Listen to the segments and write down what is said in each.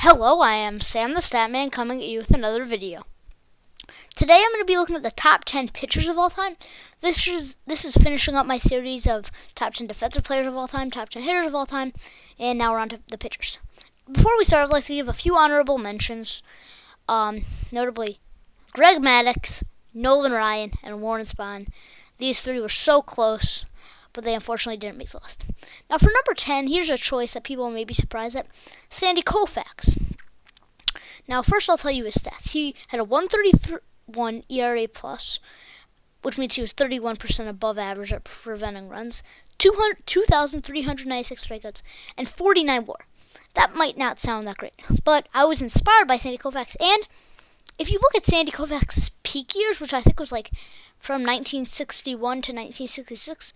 Hello, I am Sam the Statman coming at you with another video. Today I'm going to be looking at the top 10 pitchers of all time. This is finishing up my series of top 10 defensive players of all time, top 10 hitters of all time, and now we're on to the pitchers. Before we start, I'd like to give a few honorable mentions, notably Greg Maddux, Nolan Ryan, and Warren Spahn. These three were so close, but they unfortunately didn't make the list. Now for number 10, here's a choice that people may be surprised at, Sandy Koufax. Now first I'll tell you his stats. He had a 1.31 ERA plus, which means he was 31% above average at preventing runs, 2,396 strikeouts, and 49 WAR. That might not sound that great, but I was inspired by Sandy Koufax, and if you look at Sandy Koufax's peak years, which I think was like from 1961 to 1966,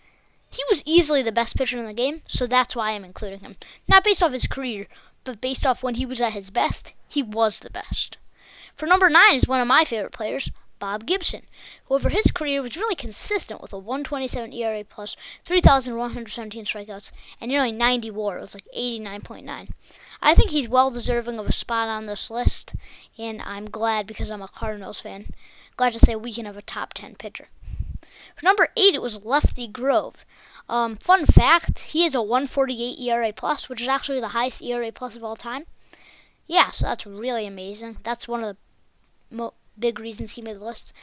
he was easily the best pitcher in the game, so that's why I'm including him. Not based off his career, but based off when he was at his best, he was the best. For number 9 is one of my favorite players, Bob Gibson, who over his career was really consistent with a 1.27 ERA plus, 3,117 strikeouts, and nearly 90 WAR. It was like 89.9. I think he's well deserving of a spot on this list, and I'm glad because I'm a Cardinals fan. Glad to say we can have a top 10 pitcher. For number 8, it was Lefty Grove. Fun fact, he has a 1.48 ERA plus, which is actually the highest ERA plus of all time. Yeah, so that's really amazing. That's one of the big reasons he made the list.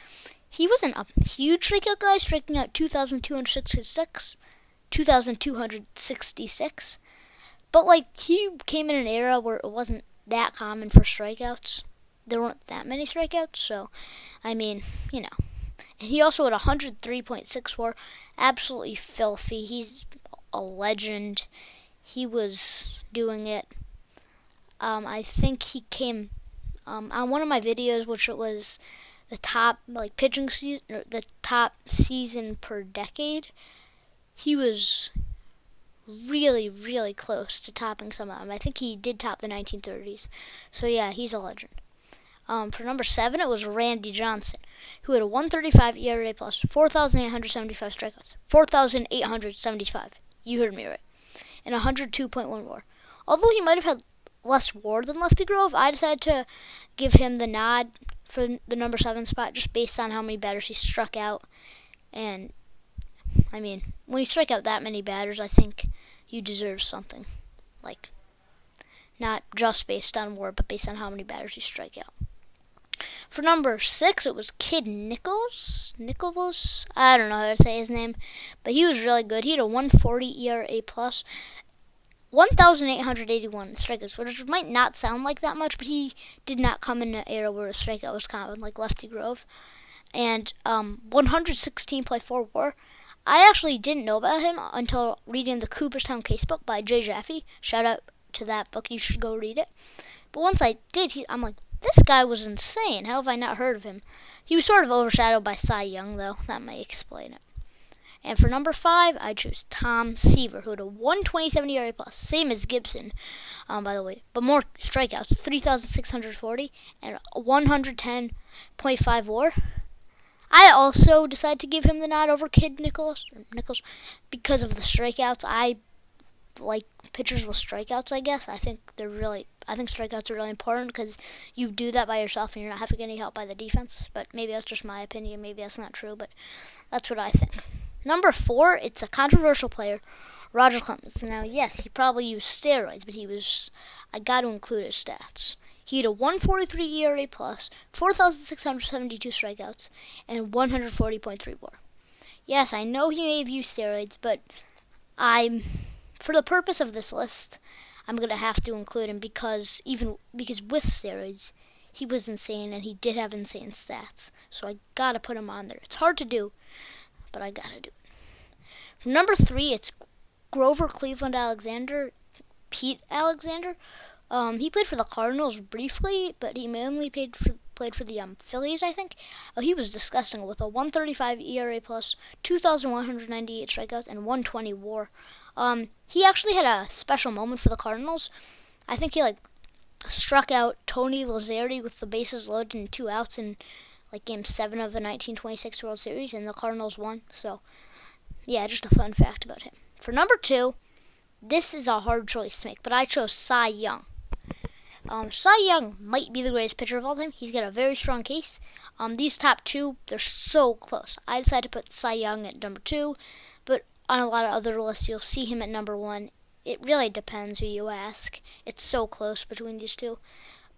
He wasn't a huge strikeout guy, striking out 2,266, but like he came in an era where it wasn't that common for strikeouts. There weren't that many strikeouts, so I mean, you know. And he also had 103.6 WAR, absolutely filthy. He's a legend. He was doing it. I think he came on one of my videos, which it was the top pitching season, or the top season per decade. He was really, really close to topping some of them. I think he did top the 1930s. So yeah, he's a legend. For number 7, it was Randy Johnson, who had a 1.35 ERA plus, 4,875 strikeouts, 4,875. You heard me right, and 102.1 WAR. Although he might have had less WAR than Lefty Grove, I decided to give him the nod for the number 7 spot just based on how many batters he struck out. And I mean, when you strike out that many batters, I think you deserve something, like not just based on WAR, but based on how many batters you strike out. For number 6, it was Kid Nichols. I don't know how to say his name, but he was really good. He had a 1.40 ERA plus, 1,881 strikeouts, which might not sound like that much, but he did not come in an era where a strikeout was common, like Lefty Grove. And 116.4 WAR. I actually didn't know about him until reading the Cooperstown Casebook by Jay Jaffe. Shout out to that book. You should go read it. But once I did, I'm like, this guy was insane. How have I not heard of him? He was sort of overshadowed by Cy Young, though. That may explain it. And for number 5, I chose Tom Seaver, who had a 1.27 ERA plus, same as Gibson, by the way, but more strikeouts, 3,640 and 110.5 WAR. I also decided to give him the nod over Kid Nichols because of the strikeouts. I like pitchers with strikeouts, I guess. I think strikeouts are really important because you do that by yourself and you're not having any help by the defense. But maybe that's just my opinion. Maybe that's not true, but that's what I think. Number 4, it's a controversial player, Roger Clemens. Now, yes, he probably used steroids, but I got to include his stats. He had a 1.43 ERA plus, 4,672 strikeouts, and 140.3 WAR. Yes, I know he may have used steroids, but for the purpose of this list, I'm going to have to include him because with steroids, he was insane and he did have insane stats. So I got to put him on there. It's hard to do, but I got to do it. For number 3, it's Grover Cleveland Alexander, Pete Alexander. He played for the Cardinals briefly, but he mainly played for the Phillies, I think. He was disgusting with a 1.35 ERA plus, 2,198 strikeouts, and 120 WAR. He actually had a special moment for the Cardinals. I think he struck out Tony Lazzeri with the bases loaded and 2 outs in Game 7 of the 1926 World Series, and the Cardinals won. So, yeah, just a fun fact about him. For number 2, this is a hard choice to make, but I chose Cy Young. Cy Young might be the greatest pitcher of all time. He's got a very strong case. These top two, they're so close. I decided to put Cy Young at number 2, but on a lot of other lists, you'll see him at number 1. It really depends who you ask. It's so close between these two.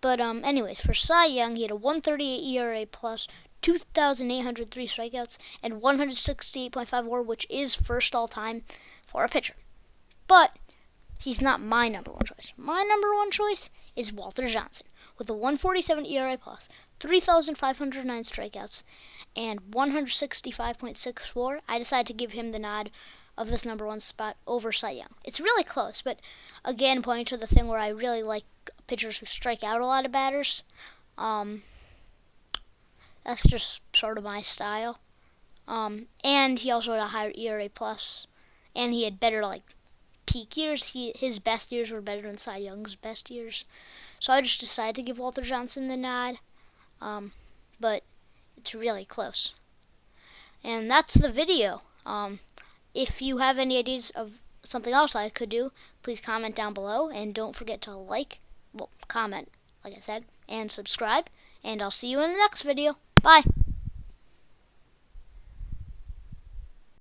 But anyways, for Cy Young, he had a 138 ERA plus, 2,803 strikeouts, and 168.5 WAR, which is first all time for a pitcher. But he's not my number 1 choice. My number 1 choice is Walter Johnson with a 147 ERA plus, 3,509 strikeouts, and 165.6 WAR. I decided to give him the nod of this number 1 spot over Cy Young. It's really close, but again, pointing to the thing where I really like pitchers who strike out a lot of batters. That's just sort of my style. And he also had a higher ERA plus, and he had better peak years. His best years were better than Cy Young's best years. So I just decided to give Walter Johnson the nod. But it's really close. And that's the video. If you have any ideas of something else I could do, please comment down below. And don't forget to comment, like I said, and subscribe. And I'll see you in the next video. Bye.